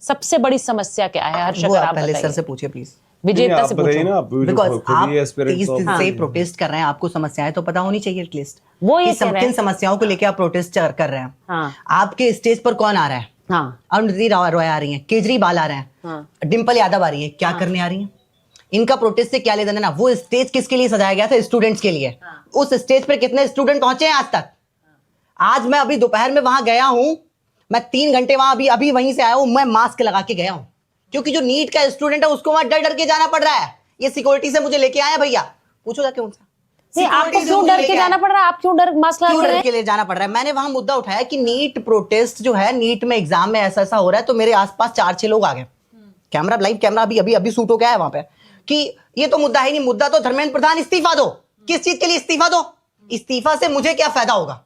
सबसे बड़ी समस्या क्या है? हर्ष, वो अगर आप आप पहले सर बताइए, से पूछिए प्लीज। विजेता से पूछो। बिकॉज आप 30 दिन से प्रोटेस्ट कर रहे हैं, आपको समस्याएं तो पता होनी चाहिए एटलीस्ट। वो ये कि किन समस्याओं को लेके आप प्रोटेस्ट कर रहे हैं। हाँ। आपके स्टेज पर कौन आ रहा है? हाँ। अरुंधति रॉय आ रही हैं, केजरीवाल आ रहे हैं, हाँ। डिम्पल यादव आ रही है, क्या करने आ रही हैं? इनका प्रोटेस्ट से क्या लेना देना? वो स्टेज किसके लिए सजाया गया था? स्टूडेंट्स के लिए। उस स्टेज पर कितने स्टूडेंट पहुंचे हैं आज तक? आज मैं अभी दोपहर में वहां गया हूं, मैं 3 घंटे वहां अभी वहीं से आया हूं, मैं मास्क लगा के गया हूं, क्योंकि जो नीट का स्टूडेंट है उसको वहां डर डर के जाना पड़ रहा है। ये सिक्योरिटी से मुझे लेके आया भैया, पूछो जाके उनसे। नहीं, आपको क्यों डर के जाना पड़ रहा है? आप क्यों डर मास्क लगा के लिए जाना पड़ रहा है? मैंने वहां मुद्दा उठाया कि नीट प्रोटेस्ट जो है, नीट में एग्जाम में ऐसा ऐसा हो रहा है, तो मेरे आसपास 4-6 लोग आ गए, कैमरा लाइव कैमरा अभी शूट हो गया है वहां पे, कि ये तो मुद्दा है नहीं, मुद्दा तो धर्मेंद्र प्रधान इस्तीफा दो। किस चीज के लिए इस्तीफा दो? इस्तीफा से मुझे क्या फायदा होगा?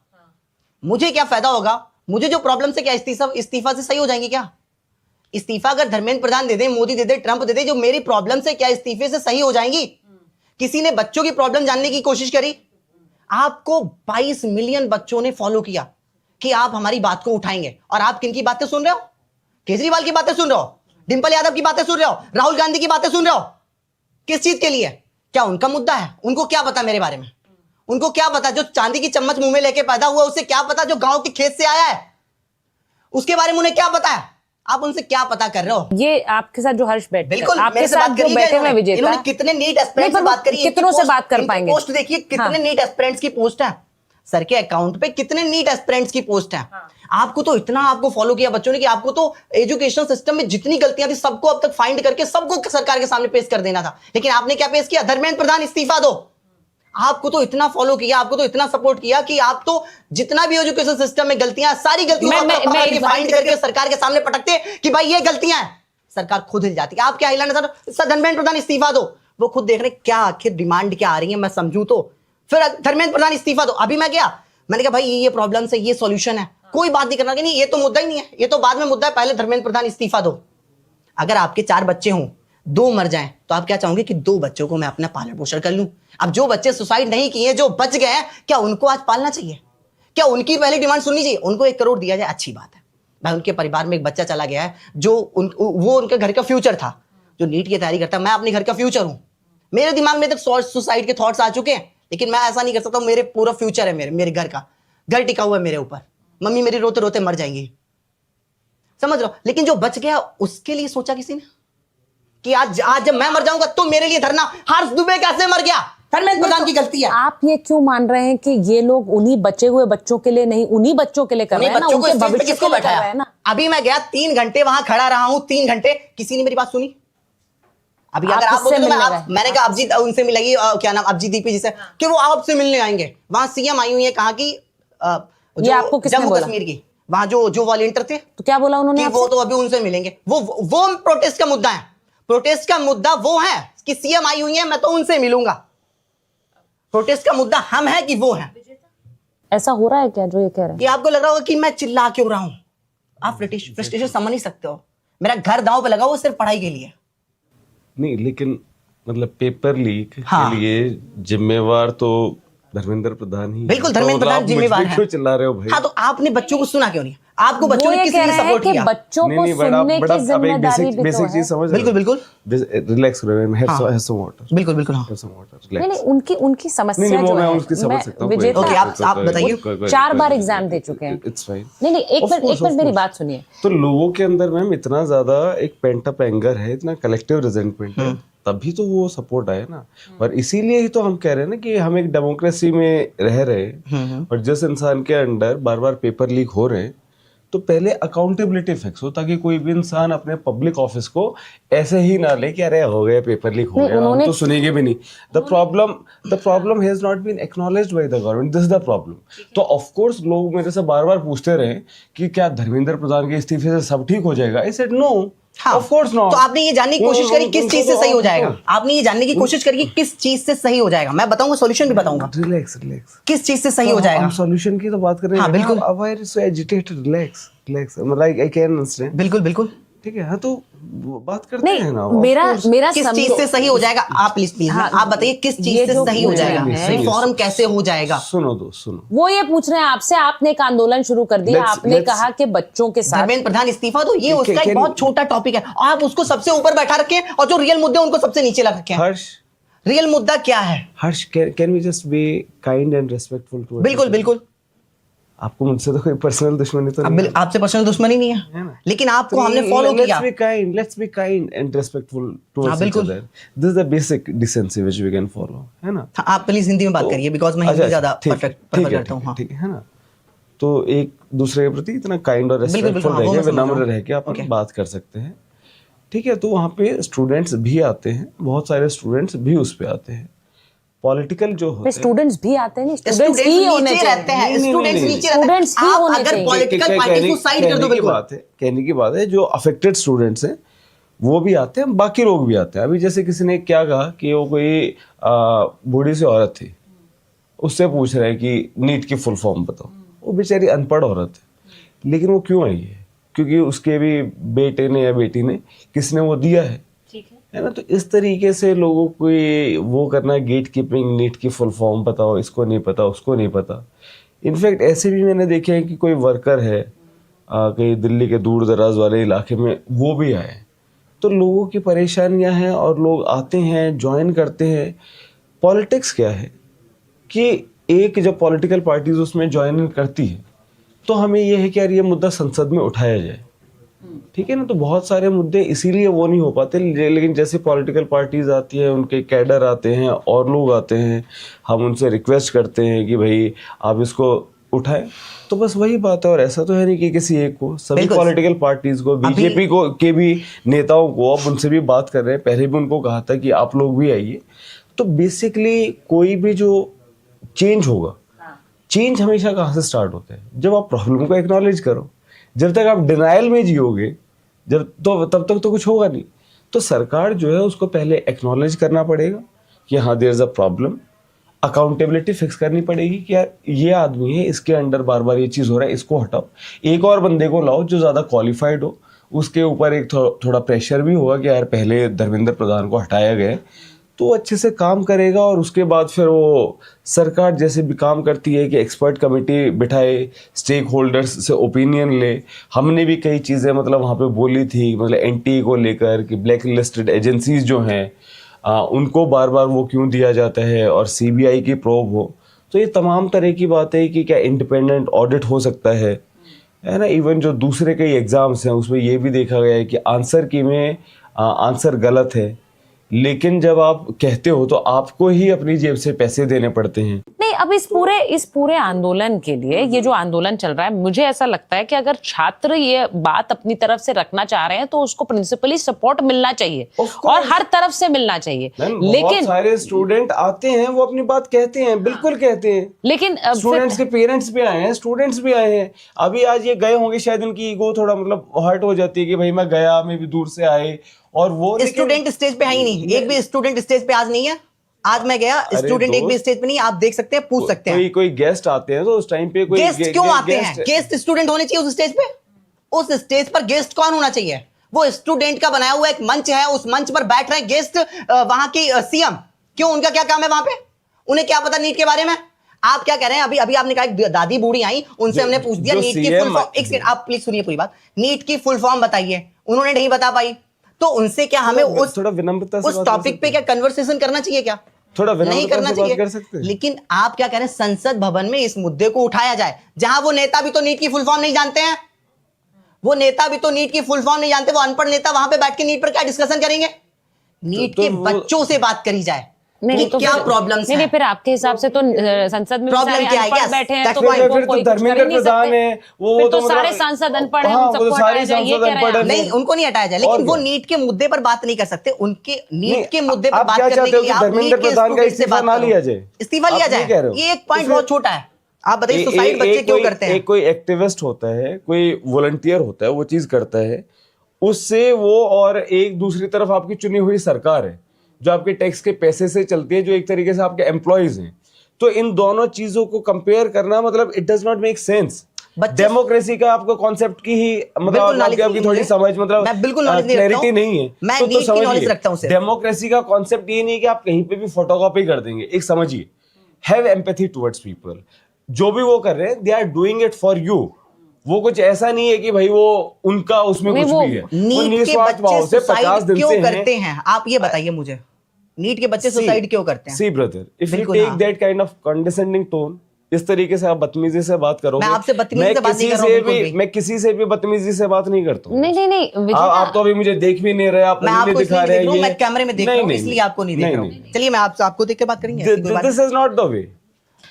मुझे क्या फायदा होगा? मुझे जो प्रॉब्लम से क्या इस्तीफा से सही हो जाएंगे क्या? इस्तीफा अगर धर्मेंद्र प्रधान दे दे, मोदी दे दे, ट्रंप दे दे, जो मेरी प्रॉब्लम से क्या इस्तीफे से सही हो जाएंगी? किसी ने बच्चों की प्रॉब्लम जानने की कोशिश करी? आपको 22 मिलियन बच्चों ने फॉलो किया कि आप हमारी बात को उठाएंगे, और आप किन की बातें सुन रहे हो? केजरीवाल की बातें सुन रहे हो, डिंपल यादव की बातें सुन रहे हो, राहुल गांधी की बातें सुन रहे हो। किस चीज के लिए? क्या उनका मुद्दा है? उनको क्या पता मेरे बारे में? उनको क्या पता? जो चांदी की चम्मच मुंह में लेके पैदा हुआ उसे क्या पता? जो गांव के खेत से आया है उसके बारे में उन्हें क्या पता है? आप उनसे क्या पता कर रहे हो? ये आपके साथ जो हर्ष बैठे, बिल्कुल आपके साथ जो बैठे हुए विजेता, इन्होंने कितने नीट एस्पिरेंट्स से बात करी, कितनों से बात कर पाएंगे? पोस्ट देखिए, कितने नीट एस्पिरेंट्स की पोस्ट है सर के अकाउंट पे, कितने नीट एस्पिरेंट्स की पोस्ट है। आपको तो इतना आपको फॉलो किया बच्चों ने कि आपको तो एजुकेशन सिस्टम में जितनी गलतियां थी सबको अब तक फाइंड करके सबको सरकार के सामने पेश कर देना था, लेकिन आपने क्या पेश किया? धर्मेंद्र प्रधान इस्तीफा दो। आपको तो इतना फॉलो किया, आपको तो इतना सपोर्ट किया कि आप तो जितना भी एजुकेशन सिस्टम में गलतियां, सारी गलतियां फाइंड करके सरकार के सामने पटकते कि भाई ये गलतियां हैं, सरकार खुद हिल जाती है। आप क्या हिलाना सर? धर्मेंद्र प्रधान इस्तीफा दो। वो खुद देख रहे क्या आखिर डिमांड क्या आ रही है, मैं समझू तो फिर धर्मेंद्र प्रधान इस्तीफा दो। अभी मैं गया, मैंने कहा भाई ये प्रॉब्लम से ये सॉल्यूशन है, कोई बात नहीं करना कि नहीं ये तो मुद्दा ही नहीं है, ये तो बाद में मुद्दा है, पहले धर्मेंद्र प्रधान इस्तीफा दो। अगर आपके 4 बच्चे हों, 2 मर जाएं, तो आप क्या चाहोगे कि 2 बच्चों को मैं अपना पालन पोषण कर लूं? अब जो बच्चे सुसाइड नहीं किए, जो बच गए हैं, क्या उनको आज पालना चाहिए? क्या उनकी पहली डिमांड सुननी चाहिए? उनको 1 करोड़ दिया जाए, अच्छी बात है भाई। उनके परिवार में एक बच्चा चला गया है जो वो उनके घर का फ्यूचर था, जो नीट की तैयारी करता है। मैं अपने घर का फ्यूचर हूं, मेरे दिमाग में तक सुसाइड के थॉट्स आ चुके हैं, लेकिन मैं ऐसा नहीं कर सकता। मेरे पूरा फ्यूचर है, मेरे घर का, घर टिका हुआ है मेरे ऊपर, मम्मी मेरी रोते रोते मर जाएंगी, समझ लो। लेकिन जो बच गया उसके लिए सोचा किसी ने कि आज जब मैं मर जाऊंगा तो मेरे लिए धरना? हर्ष दुबे कैसे मर गया? धर्मेंद्र प्रधान की गलती है। आप ये क्यों मान रहे हैं कि ये लोग उन्हीं बचे हुए बच्चों के लिए नहीं, उन्हीं बच्चों के लिए कर रहे हैं ना, उनके भविष्य के लिए कर रहे हैं ना? अभी मैं गया 3 घंटे वहां खड़ा रहा हूं, 3 घंटे किसी ने मेरी बात सुनी? अभी अगर आप बोलते तो मैंने कहा अभिजीत उनसे मिलेगी, क्या नाम, अभिजीत दीपी जी से, कि वो आपसे मिलने आएंगे। वहां सीएम आई हुई है, कहा कि ये आपको किसने बोला? जम्मू कश्मीर की, वहां जो वॉलंटियर थे, तो क्या बोला उन्होंने? वो तो अभी उनसे मिलेंगे। वो प्रोटेस्ट का मुद्दा है, प्रोटेस्ट का मुद्दा वो है कि सीएम आई हुई है, मैं तो उनसे मिलूंगा। प्रोटेस्ट का मुद्दा हम है कि वो है? ऐसा हो रहा है क्या जो ये कह रहे हैं? कि आपको लग रहा होगा कि मैं चिल्ला क्यों रहा हूं? आप फ्रस्ट्रेशन समझ नहीं सकते हो। मेरा घर दांव पे लगा हुआ सिर्फ पढ़ाई के लिए नहीं, लेकिन मतलब पेपर लीक के लिए जिम्मेवार तो धर्मेंद्र प्रधान ही। बिल्कुल धर्मेंद्र प्रधान जिम्मेवार है। क्यों चिल्ला रहे हो भाई? हाँ, तो आपने बच्चों को सुना क्यों नहीं? आपको बच्चों ने किस लिए सपोर्ट किया? बच्चों को सुनने की जिम्मेदारी भी तो है। बेसिक चीज समझ रहे हो? बिल्कुल रिलैक्स करो, हैव सम वाटर। बिल्कुल हैव सम वाटर, रिलैक्स। नहीं, उनकी समस्या जो मैं है, उसकी समझ सकता हूं। ओके, आप बताइए। 4 बार एग्जाम दे चुके हैं। It's fine. नहीं, एक मिनट मेरी बात सुनिए। तो लोगों के अंदर मैम इतना ज्यादा एक पेंट अप एंगर है, इतना कलेक्टिव रिजेंटमेंट है, तभी तो वो सपोर्ट आया ना। और इसीलिए ही तो हम कह रहे हैं ना कि हम एक डेमोक्रेसी में रह रहे हैं, और जिस इंसान के अंडर बार बार पेपर लीक हो रहे हैं, तो पहले अकाउंटेबिलिटी फिक्स हो, ताकि कोई भी इंसान अपने पब्लिक ऑफिस को ऐसे ही ना ले कि अरे हो गया पेपर लीक हो गया, हम तो सुनेंगे भी नहीं। The problem has not been acknowledged by the government, this is the problem. तो ऑफ कोर्स लोग मेरे से बार बार पूछते रहे कि क्या धर्मेंद्र प्रधान के इस्तीफे से सब ठीक हो जाएगा? I said no, of course not. तो आपने ये जानने की कोशिश करी किस चीज से सही हो जाएगा? आपने ये जानने की कोशिश करी कि किस चीज से सही हो जाएगा? मैं बताऊंगा, सॉल्यूशन भी बताऊंगा। रिलैक्स। किस चीज से सही हो जाएगा? हम सॉल्यूशन की तो बात कर रहे हैं। हाँ, बिल्कुल। Why are you so agitated? Relax. Like I can understand. बिल्कुल ठीक है। हाँ, तो बात करते हैं ना। मेरा किस चीज से सही हो जाएगा? आप प्लीज हाँ, आप बताइए किस चीज से सही हो जाएगा, रिफॉर्म कैसे हो जाएगा? सुनो वो ये पूछ रहे हैं आपसे। आपने एक आंदोलन शुरू कर दिया, आपने कहा कि बच्चों के साथ धर्मेंद्र प्रधान इस्तीफा दो, ये उसका एक बहुत छोटा टॉपिक है। आप उसको सबसे ऊपर बैठा रखें और जो रियल मुद्दे उनको सबसे नीचे ला रखें। हर्ष, रियल मुद्दा क्या है? Harsh, can we just be kind and respectful to? बिल्कुल बिल्कुल। आपको मुझसे तो कोई पर्सनल दुश्मनी तो नहीं है? आपसे पर्सनल दुश्मनी नहीं है ना? लेकिन आपको हमने फॉलो किया। Let's be kind and respectful towards each other. This is the basic decency which we can follow, है ना? आप प्लीज हिंदी में बात करिए, बिकॉज मैं हिंदी ज्यादा परफेक्ट प्रेफर करता हूँ। ठीक है ना? तो एक दूसरे के प्रति इतना काइंड और रिस्पेक्टफुल रह के, विनम्र रह के अपन बात कर सकते हैं। ठीक है, तो वहाँ पे स्टूडेंट्स भी आते हैं, बहुत सारे स्टूडेंट्स भी उस पे आते हैं। पॉलिटिकल जो होते हैं, स्टूडेंट्स भी आते हैं, स्टूडेंट्स ही होने रहते हैं, स्टूडेंट्स नीचे रहते हैं। आप अगर पॉलिटिकल पार्टी को साइड कर दो, बिल्कुल कहने की बात है, जो अफेक्टेड स्टूडेंट्स हैं वो भी आते हैं, बाकी लोग भी आते हैं। अभी जैसे किसी ने क्या कहा कि वो कोई बूढ़ी सी औरत थी, उससे पूछ रहे हैं कि नीट की फुल फॉर्म बताओ। वो बेचारी अनपढ़ औरत है, लेकिन वो क्यों आई है? क्योंकि उसके भी बेटे ने या बेटी ने किसने वो दिया है ना? तो इस तरीके से लोगों को वो करना, गेट कीपिंग, नीट की फुल फॉर्म बताओ, इसको नहीं पता, उसको नहीं पता। इनफैक्ट ऐसे भी मैंने देखे हैं कि कोई वर्कर है कहीं दिल्ली के दूर दराज वाले इलाके में, वो भी आए। तो लोगों की परेशानियां हैं और लोग आते हैं, ज्वाइन करते हैं। पॉलिटिक्स क्या है कि एक जब पॉलिटिकल पार्टीज उसमें ज्वाइन करती है तो हमें यह है कि यार ये मुद्दा संसद में उठाया जाए, ठीक है ना? तो बहुत सारे मुद्दे इसीलिए वो नहीं हो पाते, लेकिन जैसे पॉलिटिकल पार्टीज आती है, उनके कैडर आते हैं और लोग आते हैं, हम उनसे रिक्वेस्ट करते हैं कि भाई आप इसको उठाएं, तो बस वही बात है। और ऐसा तो है नहीं कि किसी एक को, सभी पॉलिटिकल पार्टीज को, बीजेपी को के भी नेताओं को, अब उनसे भी बात कर रहे हैं। पहले भी उनको कहा था कि आप लोग भी आइए। तो बेसिकली कोई भी जो चेंज होगा, चेंज हमेशा कहाँ से स्टार्ट होता है? जब आप प्रॉब्लम को एक्नॉलेज करो। जब तक आप डिनाइल में जियोगे, तब तक तो कुछ होगा नहीं। तो सरकार जो है उसको पहले एक्नॉलेज करना पड़ेगा कि हाँ there is a problem, accountability fix करनी पड़ेगी कि यार ये आदमी है, इसके अंडर बार बार ये चीज़ हो रहा है, इसको हटाओ। एक और बंदे को लाओ जो ज़्यादा क्वालिफाइड हो, उसके ऊपर एक थोड़ा प्रेशर भी होगा कि यार पहले धर्मेंद्र प्रधान को हटाया गया, तो अच्छे से काम करेगा। और उसके बाद फिर वो सरकार जैसे भी काम करती है कि एक्सपर्ट कमेटी बिठाए, स्टेक होल्डर्स से ओपिनियन ले। हमने भी कई चीज़ें मतलब वहाँ पे बोली थी, मतलब एनटीए को लेकर कि ब्लैक लिस्टेड एजेंसीज जो हैं उनको बार बार वो क्यों दिया जाता है, और सीबीआई की प्रोब हो। तो ये तमाम तरह की बातें कि क्या इंडिपेंडेंट ऑडिट हो सकता है ना? इवन जो दूसरे कई एग्ज़ाम्स हैं उसमें ये भी देखा गया है कि आंसर की में आंसर गलत है, लेकिन जब आप कहते हो तो आपको ही अपनी जेब से पैसे देने पड़ते हैं। नहीं, अब इस पूरे आंदोलन के लिए, ये जो आंदोलन चल रहा है, मुझे ऐसा लगता है कि अगर छात्र ये बात अपनी तरफ से रखना चाह रहे हैं तो उसको प्रिंसिपली सपोर्ट मिलना चाहिए और हर तरफ से मिलना चाहिए। लेकिन सारे स्टूडेंट आते हैं, वो अपनी बात कहते हैं, बिल्कुल कहते हैं। लेकिन स्टूडेंट्स के पेरेंट्स भी आए हैं, स्टूडेंट्स भी आए हैं। अभी आज ये गए होंगे, शायद उनकी ईगो थोड़ा मतलब हर्ट हो जाती है कि भाई मैं गया, मैं भी दूर से आए। और वो स्टूडेंट स्टेज पे है ही नहीं, एक भी स्टूडेंट स्टेज पे आज नहीं है। आज मैं गया, स्टूडेंट एक भी स्टेज पे नहीं। आप देख सकते हैं, पूछ सकते हैं। कोई गेस्ट आते हैं तो उस टाइम पे कोई गेस्ट क्यों आते हैं? गेस्ट स्टूडेंट होने चाहिए उस स्टेज पे। उस स्टेज पर गेस्ट कौन होना चाहिए? वो स्टूडेंट का बनाया हुआ एक मंच है, उस मंच पर बैठ रहे गेस्ट वहां की सीएम। क्यों? उनका क्या काम है वहां पे? उन्हें क्या पता नीट के बारे में? आप क्या कह रहे हैं? अभी आपने कहा दादी बूढ़ी आई, उनसे हमने पूछ दिया नीट की फुल फॉर्म। एक सेकंड, आप प्लीज सुनिए पूरी बात। नीट की फुल फॉर्म बताइए, उन्होंने नहीं बता पाई। तो उनसे क्या हमें थोड़ा विनम्रता से उस टॉपिक पे क्या कन्वर्सेशन करना चाहिए? क्या थोड़ा नहीं करना चाहिए? लेकिन आप क्या कह रहे हैं, संसद भवन में इस मुद्दे को उठाया जाए, जहां वो नेता भी तो नीट की फुल फॉर्म नहीं जानते हैं। वो नेता भी तो नीट की फुल फॉर्म नहीं जानते। वो अनपढ़ नेता वहां पे बैठ के नीट पर क्या डिस्कशन करेंगे? नीट के बच्चों से बात करी जाए। नहीं, तो क्या प्रॉब्लम्स नहीं, फिर आपके हिसाब से तो संसद में प्रॉब्लम क्या है? बैठे हैं, तो कोई धर्मेंद्र प्रधान है, वो तो सारे सांसद अनपढ़ हैं, उन सबको हटाया जाए, ये कह रहे हैं? नहीं, उनको नहीं हटाया जाए, लेकिन वो नीट के मुद्दे पर बात नहीं कर सकते। उनके नीट के मुद्दे पर बात करने के लिए आप धर्मेंद्र प्रधान का इस्तीफा ना लिया जाए, इस्तीफा लिया जाए। ये एक पॉइंट बहुत छोटा है। आप बताइए, सुसाइड बच्चे क्यों करते हैं? कोई एक्टिविस्ट होता है, कोई वॉलंटियर होता है, वो चीज करता है, उससे वो और एक दूसरी तरफ आपकी चुनी हुई सरकार है जो आपके टैक्स के पैसे से चलती है, जो एक तरीके से आपके एम्प्लॉयज हैं। तो इन दोनों चीजों को कंपेयर करना मतलब it does not make sense democracy का आपको कॉन्सेप्ट की ही मतलब बिल्कुल knowledge आपकी नहीं थोड़ी है। समझ मतलब मैं बिल्कुल knowledge नहीं रखता क्लैरिटी हूं। नहीं है। मैं तो नीट की समझिए, knowledge रखता हूं सिर्फ। डेमोक्रेसी का कॉन्सेप्ट ये नहीं है कि आप कहीं पे भी फोटोकॉपी कर देंगे। एक समझिए, हैव एम्पैथी टुवर्ड्स पीपल। जो भी वो कर रहे हैं, they are doing it for you. वो कुछ ऐसा नहीं है कि भाई वो उनका उसमें नहीं, कुछ वो भी है। वो नीट के निस्वार्थ भाव बच्चे से 50 सुसाइड दिन क्यों से करते हैं, आप ये बताइए मुझे। नीट के बच्चे सुसाइड क्यों करते हैं? सी ब्रदर, इफ यू बिल्कुल, टेक हाँ। दैट काइंड ऑफ कंडेसेंडिंग टोन, इस तरीके से आप बदतमीजी से बात करोगे। मैं आपसे बदतमीजी से बात नहीं कर रहा हूं, बिल्कुल भी। मैं किसी से भी बदतमीजी से बात नहीं करता हूँ। नहीं नहीं नहीं विजय आप तो अभी मुझे देख भी नहीं रहे, आप मैं उंगली आपको दिखा इसलिए रहे देख रहा हैं। हूं, मैं कैमरे में देख रहा हूं, इसलिए आपको नहीं देख रहा हूं। चलिए मैं आपको देख के बात करेंगे, ऐसी कोई बात this is not the way.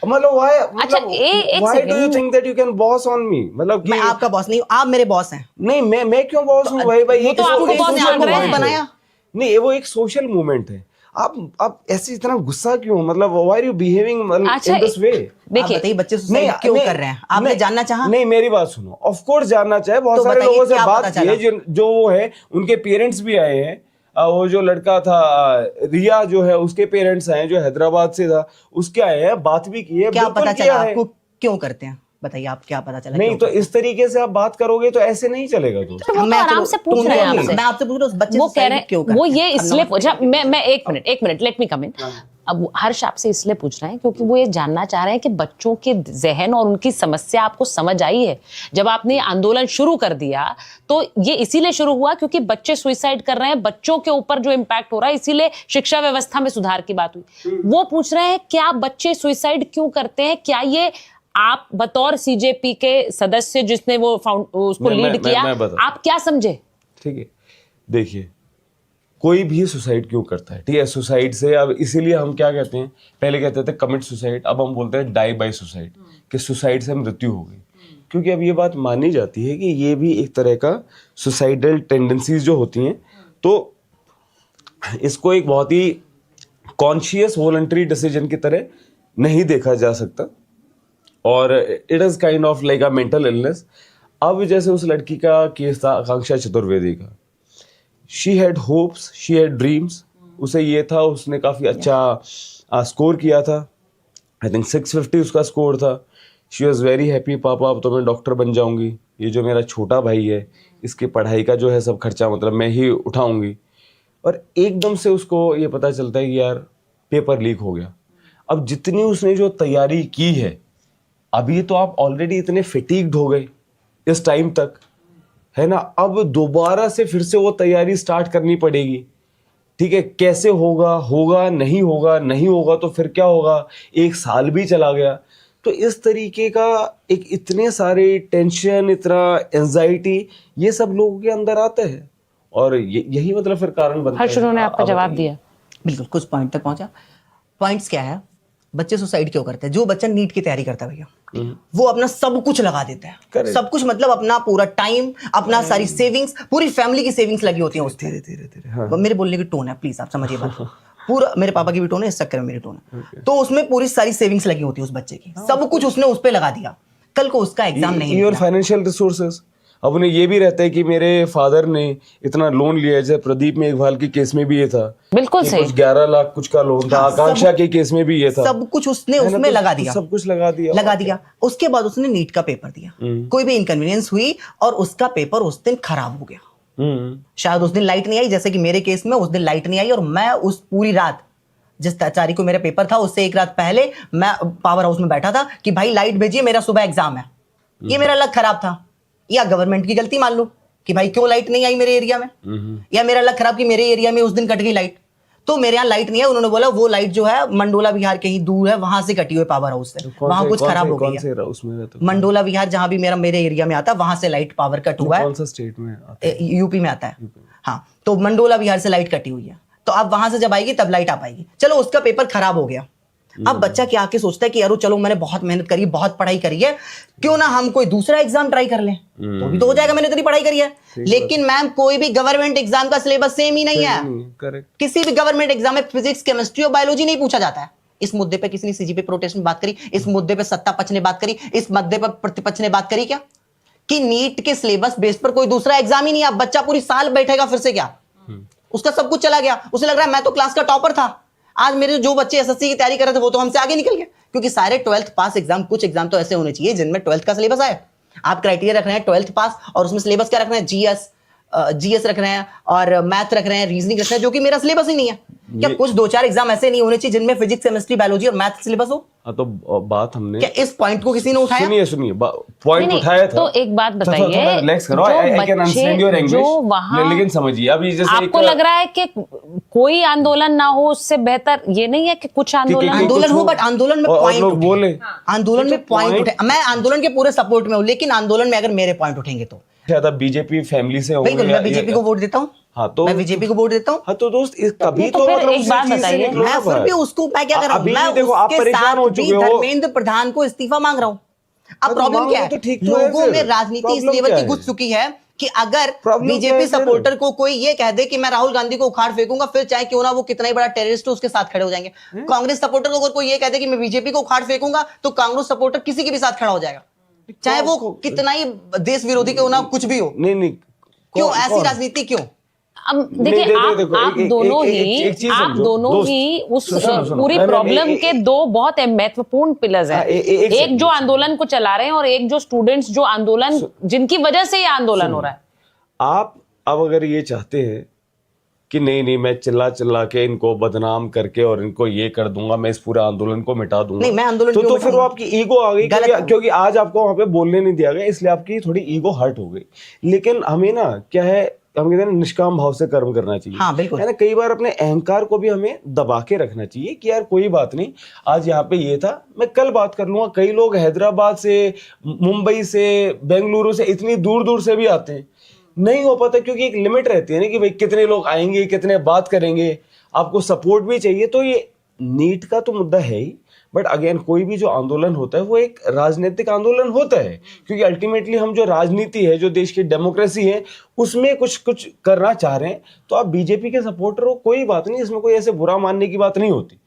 मतलब अच्छा, एक why do you second। Think that you can boss on me? मतलब नहीं। मैं आपका बॉस नहीं हूं, आप मेरे बॉस हैं। नहीं, मैं क्यों बॉस हूँ भाई? वो तो आपको एक boss social मान रहे हैं। movement है। बनाया। नहीं, वो एक सोशल मूवमेंट है। आप ऐसे इतना गुस्सा क्यों? मतलब व्हाई आर यू बिहेविंग अच्छा, इन दिस वे? आप देखिए बताइए बच्चे सुसाइड क्यों कर रहे हैं? आपने जानना चाहा? नहीं, मेरी बात सुनो। ऑफ कोर्स जानना चाहे। बहुत तो सारे बताइए, लोगों से क्या बात पता की है, चला? जो वो है, उनके पेरेंट्स भी आए हैं। वो जो लड़का था रिया जो है, उसके पेरेंट्स आए हैं, जो हैदराबाद से था, उसके आए हैं, बात भी की है। क्या बिल्कुल पता किया चला है। आपको क्यों करते हैं? बताइए आप, क्या पता चला? नहीं क्यों तो करते इस तरीके से आप बात करोगे तो ऐसे नहीं चलेगा दोस्त। वो तो मैं आराम चलो, से पूछ रहे हैं तुम- आपसे। मैं आपसे पूछ रहा हूँ, बच्चे वो कह सुसाइड रहे क्यों हैं, करते वो हैं? ये अब इसलिए नमस्ते। पूछा। मैं एक मिनट लेट मी कम इन। अब हर्ष आपसे इसलिए पूछ रहे हैं क्योंकि वो ये जानना चाह रहे हैं कि बच्चों के जहन और उनकी समस्या आपको समझ आई है। जब आपने आंदोलन शुरू कर दिया तो ये इसीलिए शुरू हुआ क्योंकि बच्चे सुइसाइड कर रहे हैं, बच्चों के ऊपर जो इम्पैक्ट हो रहा है, इसीलिए शिक्षा व्यवस्था में सुधार की बात हुई। वो पूछ रहे हैं क्या बच्चे सुइसाइड क्यों करते हैं? क्या ये आप बतौर सीजेपी के सदस्य जिसने वो उसको लीड किया, आप क्या समझे? ठीक है, देखिए, कोई भी सुसाइड क्यों करता है? ठीक है, सुसाइड से अब इसीलिए हम क्या कहते हैं, पहले कहते थे कमिट सुसाइड, अब हम बोलते हैं डाई बाय सुसाइड, कि सुसाइड से मृत्यु हो गई। क्योंकि अब ये बात मानी जाती है कि ये भी एक तरह का सुसाइडल टेंडेंसीज जो होती हैं, तो इसको एक बहुत ही कॉन्शियस वॉलंटरी डिसीजन की तरह नहीं देखा जा सकता, और it is kind of like a mental illness. अब जैसे उस लड़की का केस था, आकांक्षा चतुर्वेदी का, she had hopes, she had dreams. उसे ये था, उसने काफ़ी अच्छा स्कोर किया था। आई थिंक 650 उसका स्कोर था। शी वॉज वेरी हैप्पी, पापा अब तो मैं डॉक्टर बन जाऊंगी, ये जो मेरा छोटा भाई है इसकी पढ़ाई का जो है सब खर्चा मतलब मैं ही उठाऊंगी। और एकदम से उसको ये पता चलता है कि यार पेपर लीक हो गया। अब जितनी उसने जो तैयारी की है, अभी तो आप ऑलरेडी इतने फिटीग्ड हो गए इस टाइम तक, है ना, अब दोबारा से फिर से वो तैयारी स्टार्ट करनी पड़ेगी। ठीक है, कैसे होगा, होगा नहीं होगा, नहीं होगा तो फिर क्या होगा, एक साल भी चला गया। तो इस तरीके का एक इतने सारे टेंशन, इतना एंजाइटी, ये सब लोगों के अंदर आता है, और यही मतलब फिर कारण बनता है। हर्ष, उन्होंने आपको जवाब दिया। बिल्कुल, कुछ पॉइंट तक पहुंचा। पॉइंट्स क्या है, बच्चे सुसाइड क्यों करते हैं? जो बच्चा नीट की तैयारी करता है भैया, वो अपना सब कुछ लगा देता है। Correct. सब कुछ मतलब अपना पूरा टाइम, अपना सारी सेविंग्स, पूरी फैमिली की सेविंग्स लगी होती हैं उसमें। धीरे हाँ। मेरे बोलने की टोन है, प्लीज आप समझिए बात को। पूरा मेरे पापा की भी टोन है, इस चक्कर में मेरी टोन है। तो उसमें पूरी सारी सेविंग्स लगी होती है उस बच्चे की, सब कुछ उसने उस पर लगा दिया। कल को उसका एग्जाम नहीं योर निकला। फाइनेंशियल रिसोर्सेज, अब उन्हें ये भी रहता है कि मेरे फादर ने इतना लोन लिया है। जैसे प्रदीप मेघवाल के केस में भी ये था, बिल्कुल कि सही। कुछ 11 लाख कुछ का लोन था। हाँ, आकांक्षा के केस में भी ये था। सब कुछ उसने है ना, उसमें तो लगा दिया, सब कुछ लगा दिया। उसके बाद उसने नीट का पेपर दिया, कोई भी इनकन्वीनियंस हुई और उसका पेपर उस दिन खराब हो गया। शायद उस दिन लाइट नहीं आई, जैसे कि मेरे केस में उस दिन लाइट नहीं आई, और मैं उस पूरी रात, जिस तारीख को मेरा पेपर था उससे एक रात पहले मैं पावर हाउस में बैठा था कि भाई लाइट भेजिए, मेरा सुबह एग्जाम है। ये मेरा लक खराब था, या गवर्नमेंट की गलती मान लो कि भाई क्यों लाइट नहीं आई मेरे एरिया में, या मेरा लक खराब कि मेरे एरिया में उस दिन कट गई लाइट। तो मेरे यहाँ लाइट नहीं है, उन्होंने बोला वो लाइट जो है मंडोला विहार कहीं दूर है, वहां से कटी हुई पावर हाउस से, वहां कुछ खराब हो गई है। मंडोला विहार जहां भी मेरे एरिया में आता है, वहां से लाइट पावर कट हुआ है। कौन सा स्टेट में आता है? यूपी में आता है। हाँ, तो मंडोला विहार से लाइट कटी हुई है, तो अब वहां से जब आएगी तब लाइट आ पाएगी। चलो उसका पेपर खराब हो गया। अब बच्चा क्या आके सोचता है कि यार चलो मैंने बहुत मेहनत करी, बहुत पढ़ाई करी है, क्यों ना हम कोई दूसरा एग्जाम ट्राई कर लें, तो भी तो हो जाएगा, मैंने इतनी पढ़ाई करी है। लेकिन मैम कोई भी गवर्नमेंट एग्जाम का सिलेबस सेम ही नहीं है। करेक्ट। किसी भी गवर्नमेंट एग्जाम में फिजिक्स, केमिस्ट्री और बायोलॉजी नहीं पूछा जाता है। इस मुद्दे पे किसी ने सीजीपी प्रोटेस्ट में बात करी, इस मुद्दे पे सत्ता पक्ष ने बात करी, इस मुद्दे पर प्रतिपक्ष ने बात करी क्या, कि नीट के सिलेबस बेस पर कोई दूसरा एग्जाम ही नहीं है। अब बच्चा पूरी साल बैठेगा फिर से क्या, उसका सब कुछ चला गया। उसे लग रहा है मैं तो क्लास का टॉपर था, आज मेरे जो बच्चे एसएससी की तैयारी कर रहे थे वो तो हमसे आगे निकल गए, क्योंकि सारे 12th पास एग्जाम, कुछ एग्जाम तो ऐसे होने चाहिए जिनमें 12th का सिलेबस आए। आप क्राइटेरिया रख रहे हैं 12th पास, और उसमें सिलेबस क्या रख रहे हैं, जीएस रख रहे हैं और मैथ रख रहे हैं, रीजनिंग रख रहे हैं, जो कि मेरा सिलेबस ही नहीं है। क्या कुछ 2-4 एग्जाम ऐसे नहीं होने चाहिए जिनमें फिजिक्स, केमिस्ट्री, बायोलॉजी और मैथ सिलेबस हो? हाँ, तो बात हमने, क्या इस पॉइंट को किसी ने उठाया? सुनिए पॉइंट उठाया था। तो एक बात बताइए, रिलैक्स करो, I can understand your English, लेकिन समझिए अभी जैसे आपको लग रहा है कि कोई आंदोलन ना हो उससे बेहतर ये नहीं है कि कुछ आंदोलन हो, बट आंदोलन में पॉइंट बोले, आंदोलन में पॉइंट उठे। मैं आंदोलन के पूरे सपोर्ट में हूँ, लेकिन आंदोलन में अगर मेरे पॉइंट उठेंगे तो ज्यादा बीजेपी फैमिली से होंगे। बिल्कुल, मैं बीजेपी को वोट देता हूँ। हाँ, तो मैं बीजेपी को वोट देता हूँ। हाँ, तो दोस्त कभी तो तो फिर मतलब एक बात बताइए, मैं फिर भी उसको, मैं क्या कर रहा हूँ, मैं देखो आप उसके परेशान साथ हो भी चुके हो, धर्मेंद्र प्रधान को इस्तीफा मांग रहा हूँ। अब प्रॉब्लम क्या है, लोगों में राजनीति इस लेवल की घुस चुकी है कि अगर बीजेपी सपोर्टर को कोई ये कह दे कि मैं राहुल गांधी को उखाड़ फेंकूंगा, फिर चाहे क्यों ना वो कितना ही बड़ा टेररिस्ट हो उसके साथ खड़े हो जाएंगे। कांग्रेस सपोर्टर को अगर कोई ये कह दे कि मैं बीजेपी को उखाड़ फेंकूंगा, तो कांग्रेस सपोर्टर किसी के भी साथ खड़ा हो जाएगा, चाहे वो कितना ही देश विरोधी क्यों ना कुछ भी हो। नहीं, क्यों ऐसी राजनीति क्यों? अब देखिए, आप दोनों ही उस पूरी प्रॉब्लम के दो बहुत महत्वपूर्ण पिलर्स हैं। एक जो आंदोलन को चला रहे हैं और एक जो स्टूडेंट्स जो आंदोलन, जिनकी वजह से ये आंदोलन हो रहा है। आप अब अगर ये चाहते हैं कि नहीं मैं चिल्ला के इनको बदनाम करके और इनको ये कर दूंगा, मैं इस पूरे आंदोलन को मिटा दूंगा, नहीं, मैं आंदोलन तो फिर वो आपकी ईगो आ गई, क्योंकि आज आपको वहां पे बोलने नहीं दिया गया, इसलिए आपकी थोड़ी ईगो हर्ट हो गई। लेकिन हमें ना क्या है, हम कहते हैं निष्काम भाव से कर्म करना चाहिए। हाँ, बिल्कुल है ना, कई बार अपने अहंकार को भी हमें दबा के रखना चाहिए कि यार कोई बात नहीं, आज यहाँ पे ये था, मैं कल बात कर लूंगा। कई लोग हैदराबाद से, मुंबई से, बेंगलुरु से, इतनी दूर दूर से भी आते हैं, नहीं हो पाता क्योंकि एक लिमिट रहती है ना कि भाई कितने लोग आएंगे, कितने बात करेंगे, आपको सपोर्ट भी चाहिए। तो ये नीट का तो मुद्दा है ही, बट अगेन कोई भी जो आंदोलन होता है वो एक राजनीतिक आंदोलन होता है, क्योंकि अल्टीमेटली हम जो राजनीति है, जो देश की डेमोक्रेसी है, उसमें कुछ करना चाह रहे हैं। तो आप बीजेपी के सपोर्टर हो, कोई बात नहीं, इसमें कोई ऐसे बुरा मानने की बात नहीं होती।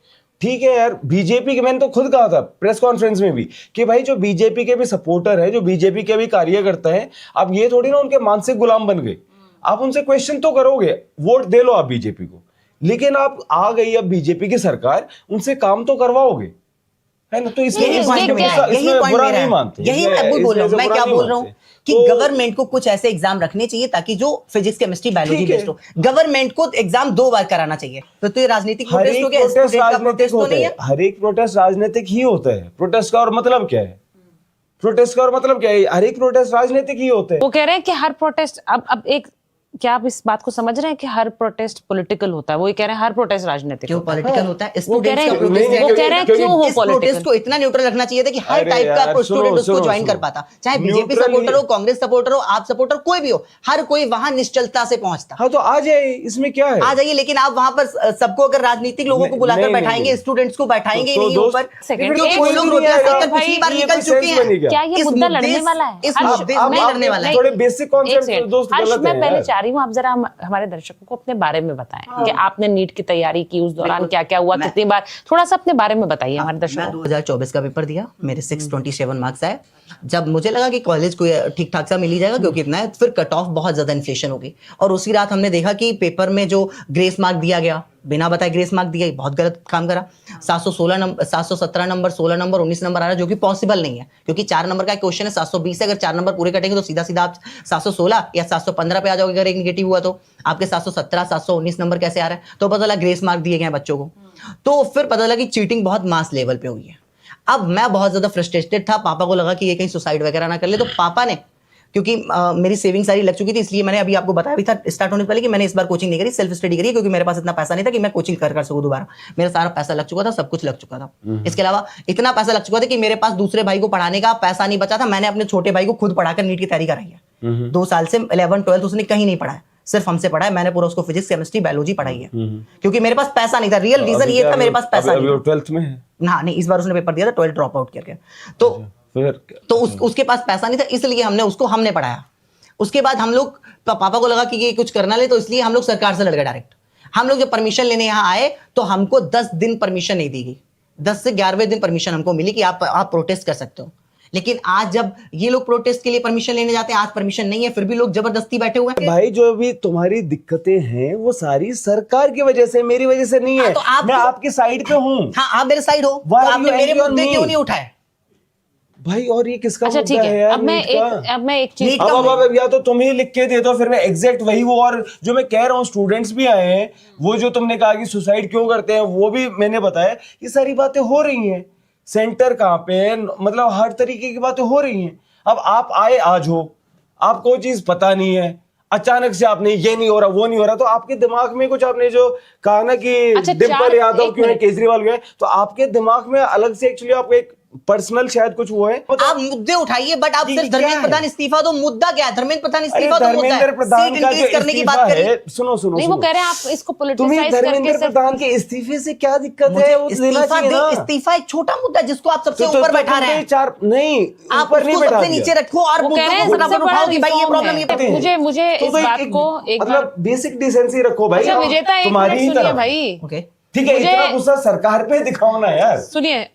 ठीक है यार, बीजेपी के, मैंने तो खुद कहा था प्रेस कॉन्फ्रेंस में भी कि भाई जो बीजेपी के भी सपोर्टर है, जो बीजेपी के भी कार्यकर्ता है, आप ये थोड़ी ना उनके मानसिक गुलाम बन गए। आप उनसे क्वेश्चन तो करोगे, वोट दे लो आप बीजेपी को, लेकिन आप आ गई अब बीजेपी की सरकार, उनसे काम तो करवाओगे, है ना। तो इसमें बुरा नहीं मानते। यही मैं बोल रहा हूँ, मैं क्या बोल रहा हूँ कि गवर्नमेंट को कुछ ऐसे एग्जाम रखने चाहिए ताकि जो फिजिक्स, केमिस्ट्री, बायोलॉजी बेस्ड हो, गवर्नमेंट को एग्जाम 2 बार कराना चाहिए। तो ये राजनीतिक प्रोटेस्ट हो गया, स्टूडेंट का प्रोटेस्ट तो नहीं है। हर एक प्रोटेस्ट राजनीतिक ही होता है। प्रोटेस्ट का और मतलब क्या है? प्रोटेस्ट का और मतलब क्या है? हर एक प्रोटेस्ट राजनीतिक ही होता है। वो कह रहे हैं कि हर प्रोटेस्ट, अब एक, क्या आप इस बात को समझ रहे हैं कि हर प्रोटेस्ट पॉलिटिकल होता है? वो ये कह रहे हैं हर प्रोटेस्ट राजनीतिक क्यों पॉलिटिकल होता है? वो कह रहे हैं क्यों हो पॉलिटिकल? प्रोटेस्ट को इतना न्यूट्रल रखना चाहिए था कि हर टाइप का स्टूडेंट उसको ज्वाइन कर पाता, चाहे बीजेपी सपोर्टर हो, कांग्रेस सपोर्टर हो, आप सपोर्टर, कोई भी हो, हर कोई वहां निश्चलता से पहुंचता। हाँ, तो आ जाए, इसमें क्या है? आ जाइए, लेकिन आप वहां पर सबको अगर राजनीतिक लोगों को बुलाकर बैठाएंगे, स्टूडेंट्स को बैठाएंगे नहीं ऊपर, कोई लोग पिछली बार निकल चुके हैं। क्या ये मुद्दा लड़ने वाला है? नहीं लड़ने वाला है। थोड़े बेसिक कॉन्सेप्ट दोस्त गलत है। मैं पहले चाह रही हूँ आप जरा हमारे दर्शकों को अपने बारे में बताएं कि आपने नीट की तैयारी की, उस दौरान क्या क्या हुआ, कितनी बार, थोड़ा सा अपने बारे में बताइए हमारे दर्शकों को। 2024 का पेपर दिया, मेरे 627 मार्क्स आए। जब मुझे लगा कि कॉलेज को ठीक ठाक सा मिल ही जाएगा क्योंकि इतना है, फिर कट ऑफ बहुत ज्यादा इन्फ्लेशन हो गई, और उसी रात हमने देखा कि पेपर में जो ग्रेस मार्क दिया गया, बिना बताए ग्रेस मार्क दिया, बहुत गलत काम करा। 716 नंबर, 717 नंबर, 16 नंबर, 19 नंबर आ रहा है, जो कि पॉसिबल नहीं है क्योंकि 4 नंबर का क्वेश्चन है। 720 से अगर 4 नंबर पूरे कटेंगे तो सीधा सीधा आप 716 या 715 पे आ जाओगे। अगर एक निगेटिव हुआ तो आपके 717, 719 नंबर कैसे आ रहा है? तो पता लगा ग्रेस मार्क दिए गए बच्चों को। तो फिर पता लगा कि चीटिंग बहुत मास लेवल पे हुई है। अब मैं बहुत ज्यादा फ्रस्ट्रेटेड था, पापा को लगा कि ये कहीं सुसाइड वगैरह ना कर ले, तो पापा ने, क्योंकि मेरी सेविंग सारी लग चुकी थी, इसलिए मैंने अभी आपको बताया भी था स्टार्ट होने से पहले कि मैंने इस बार कोचिंग नहीं करी, सेल्फ स्टडी करी, क्योंकि मेरे पास इतना पैसा नहीं था कि मैं कोचिंग कर सकूं दोबारा। मेरा सारा पैसा लग चुका था, सब कुछ लग चुका था। इसके अलावा इतना पैसा लग चुका था कि मेरे पास दूसरे भाई को पढ़ाने का पैसा नहीं बचा था। मैंने अपने छोटे भाई को खुद पढ़ाकर नीट की तैयारी कराई है। 2 साल से 11, 12 उसने कहीं नहीं पढ़ा है, सिर्फ हमसे पढ़ा है। मैंने पूरा उसको फिजिक्स, केमिस्ट्री, बायोलॉजी पढ़ाई है क्योंकि मेरे पास पैसा नहीं था। रियल रीजन ये था, मेरे पास पैसा नहीं था। 12th में है ना, नहीं, इस बार उसने पेपर दिया था 12 ड्रॉप आउट करके, तो उसके पास पैसा नहीं था, इसलिए हमने पढ़ाया। उसके बाद हम लोग, पापा को लगा कि ये कुछ करना ले, तो इसलिए हम लोग सरकार से लड़ गए डायरेक्ट। हम लोग जब परमिशन लेने यहाँ आए तो हमको 10 दिन परमिशन नहीं दी गई। 10 से 11वें दिन परमिशन हमको मिली कि आप प्रोटेस्ट कर सकते हो। लेकिन आज जब ये लोग प्रोटेस्ट के लिए परमिशन लेने जाते हैं, आज परमिशन नहीं है, फिर भी लोग जबरदस्ती बैठे हुए हैं। भाई, जो भी तुम्हारी दिक्कतें हैं वो सारी सरकार की वजह से, मेरी वजह से नहीं है। तो मैं आपकी साइड पे हूँ। हाँ, आप मेरे साइड हो, तो आपने मेरे मुद्दे क्यों नहीं उठाए? भाई और ये किसका अच्छा ठीक मुद्दा है, यार, अब मैं नीट का? एक चीज नीट अब या तो तुम ही लिख के दे दो, फिर मैं एग्जैक्ट वही वो, और जो मैं कह रहा हूँ स्टूडेंट्स भी आए हैं, वो जो तुमने कहा कि सुसाइड क्यों करते हैं वो भी मैंने बताया, ये सारी बातें हो रही हैं। सेंटर कहाँ पे है, मतलब हर तरीके की बातें हो रही हैं। अब आप आए आज हो, आपको चीज पता नहीं है, अचानक से आपने ये नहीं हो रहा वो नहीं हो रहा, तो आपके दिमाग में कुछ, आपने जो कहा ना कि अच्छा, डिम्पल यादव एक क्यों है, मिनट। केजरीवाल क्यों है, तो आपके दिमाग में अलग से एक्चुअली आपको एक पर्सनल शायद कुछ वो है, आप मुद्दे उठाइए, बट आप ये सिर्फ क्या धर्मेंद्र है? प्रधान इस्तीफा दो, मुद्दा क्या है? धर्मेंद्र प्रधान अरे इस्तीफा तो मुद्दा धर्मेंद्र है, प्रधान सीट का जो इंक्रीज करने की इस्तीफा बात करिए। है, सुनो सुनो नहीं, वो सुनो, कह रहे हैं आप इसको तुम्हें पॉलिटिसाइज करके धर्मेंद्र सिर्फ प्रधान के इस्तीफे से क्या दिक्कत मुझे है, वो लेना इस्तीफा चाहिए ना। इस्तीफा एक छोटा मुद्दा है जिसको आप सबसे तो ऊपर बैठा रहे हैं। चार नहीं, आप ऊपर नहीं उसको बैठा सबसे नीचे दिया। रखो और वो कह रहे हैं मुद्दों को सबसे फटाफट बड़ा उठाओ कि भाई ये रिफॉर्म प्रॉब्लम है। ये मुझे तो इस एक- बात एक- को एक बार, मतलब बेसिक डिसेंसी रखो भाई। अच्छा विजेता एक तुम्हारी मिनट ही सुनिए तरफ। भाई, ओके, ठीक है, मुझे- इतना गुस्सा सरकार पे दिखाओ ना यार। सुनिए,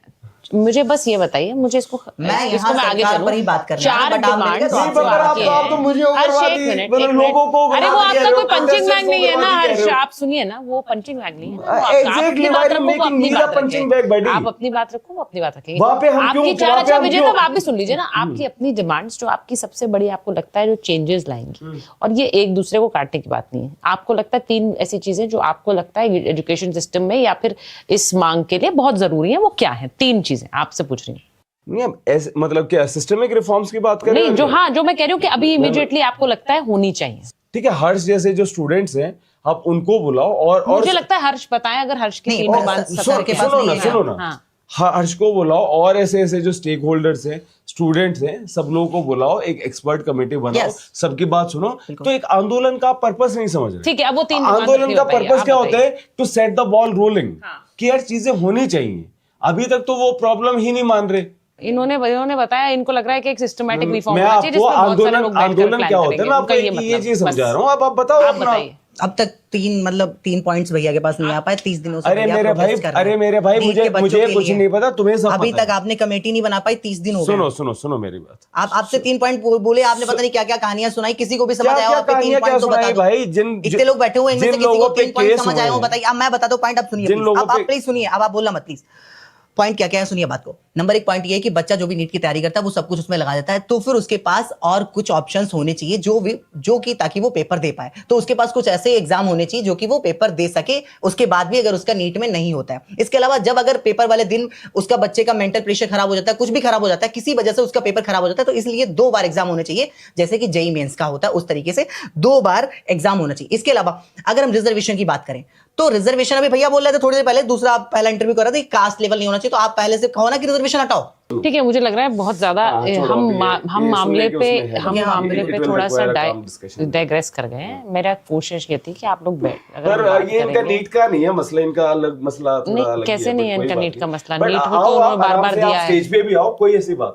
मुझे बस ये बताइए, मुझे इसको मैं इसको यहाँ मैं आगे सरकार चलूं। पर ही बात कर रहा हूं, चार बट आप मेरे डिमांड्स तो नहीं, आपसे मगर बात आप तो मुझे हर्ष, उग्रवादी, एक मिनट, मतलब लोगों को अरे वो उग्रवादी आपका कह रहे कोई हो, पंचिंग बैग protesters नहीं है ना को उग्रवादी कह हर्ष, रहे हो। आप सुनिए ना, वो पंचिंग बैग नहीं है ना, वो आप Exactly, अपनी why बात are you रखो, वो making अपनी me बात the punching bag, रखें, buddy? आप अपनी बात रखो, वो अपनी बात रखेंगे। वहाँ पे हम क्यों- आपकी चार, वहाँ पे अच्छा हम विजेता क्यों- आप भी सुन लीजिए ना, आपकी अपनी डिमांड्स जो आपकी सबसे बड़ी आपको लगता है जो चेंजेस लाएंगी, और ये एक दूसरे को काटने की बात नहीं है। आपको लगता है तीन ऐसी चीजें जो आपको लगता है एजुकेशन सिस्टम में या फिर इस मांग के लिए बहुत जरूरी है, वो क्या है? तीन चीजें आपसे पूछ रही हूँ। नहीं, अब ऐसे मतलब क्या सिस्टमिक रिफॉर्म्स की बात करें? नहीं, जो हाँ, जो मैं कह रही हूँ कि अभी इमीडिएटली आपको लगता है होनी चाहिए। ठीक है, हर्ष जैसे जो स्टूडेंट्स हैं, आप उनको बुलाओ और मुझे लगता है हर्ष बताएं, अगर हर्ष की नहीं, तीन और डिमांड सर के पास सुनो नहीं ना, है। सुनो ना, हाँ। हर्ष को बुलाओ और ऐसे ऐसे जो स्टेक होल्डर्स हैं, स्टूडेंट्स हैं, सब लोगों को बुलाओ, एक एक्सपर्ट कमेटी बनाओ, Yes. सबकी बात सुनो। तो एक आंदोलन का पर्पस नहीं समझ रहे। ठीक है, अब वो तीन डिमांड आंदोलन अपनी का बताइए, पर्पस आप क्या होता बताइए। है? To set the ball rolling, हाँ। कि यार चीजें होनी चाहिए। अभी तक तो वो प्रॉब्लम ही नहीं मान रहे। इन्होंने बताया, इनको लग रहा है कि एक सिस्टमैटिक रिफॉर्म मैं होना चाहिए आपको जिसमें बहुत सारे लोग बैठकर आंदोलन प्लान क्या होता है, करेंगे। मैं आपको उनका ये चीज मतलब, समझा बस। रहा हूँ, आप बताओ आप अपना। बताइए। अब तक तीन पॉइंट्स भैया के पास नहीं आ पाए 30 दिनों से। अरे भैया मेरे भाई, protest कर रहे हैं। अरे मेरे भाई, नीट मुझे के बच्चों मुझे के कुछ लिए। नहीं पता, तुम्हें सब अभी पता तक है। आपने कमेटी नहीं बना पाई, 30 दिन हो गए। सुनो सुनो सुनो मेरी बात। आप आपसे 3 पॉइंट बोले, आपने पता नहीं क्या क्या कहानियां सुनाई, किसी को भी समझ क्या आया हो? क्या आप 3 कहानियां क्या पॉइंट तो बता सुनाई दो भाई, इतने लोग बैठे हुए हैं, इनमें से जिन किसी को लोगों पे 3 पॉइंट केस समझ हुए आया हो हैं। बताइए। अब मैं बताता हूँ पॉइंट, आप सुनिए जिन प्लीज। लोगों अब आप पे- प्लीज सुनिए, अब आप बोलना मत प्लीज। पॉइंट क्या क्या है सुनिए बात को। नंबर 1 पॉइंट ये है कि बच्चा जो भी नीट की तैयारी करता है वो सब कुछ उसमें लगा देता है, तो फिर उसके पास और कुछ ऑप्शंस होने चाहिए जो कि ताकि वो पेपर दे पाए। तो उसके पास कुछ ऐसे एग्जाम होने चाहिए जो कि वो पेपर दे सके, उसके बाद भी अगर उसका नीट में नहीं होता है। इसके अलावा जब अगर पेपर वाले दिन उसका बच्चे का मेंटल प्रेशर खराब हो जाता है, कुछ भी खराब हो जाता है, किसी वजह से उसका पेपर खराब हो जाता है, तो इसलिए 2 बार एग्जाम होने चाहिए, जैसे कि जेईई मेंस का होता है उस तरीके से 2 बार एग्जाम होना चाहिए। इसके अलावा अगर हम रिजर्वेशन की बात करें तो रिजर्वेशन, अभी भैया बोल रहे थे थोड़ी देर पहले, दूसरा आप पहला इंटरव्यू कर रहे थे, कास्ट लेवल नहीं होना चाहिए, तो आप पहले से कहो ना कि रिजर्वेशन हटाओ। ठीक है, मुझे लग रहा है बहुत ज्यादा हम मामले पे थोड़ा सा डाइग्रेस कर गए हैं। मेरा कोशिश ये थी कि आप लोग पर ये इनका नीट का नहीं है मसला, इनका अलग मसला थोड़ा नहीं, अलग ही कैसे है, नहीं है कोई इनका बात नीट का नहीं। मसला? But नीट को आओ, तो आप उन्होंने बार आराम बार से दिया आप है। स्टेज पे भी आओ, कोई ऐसी बात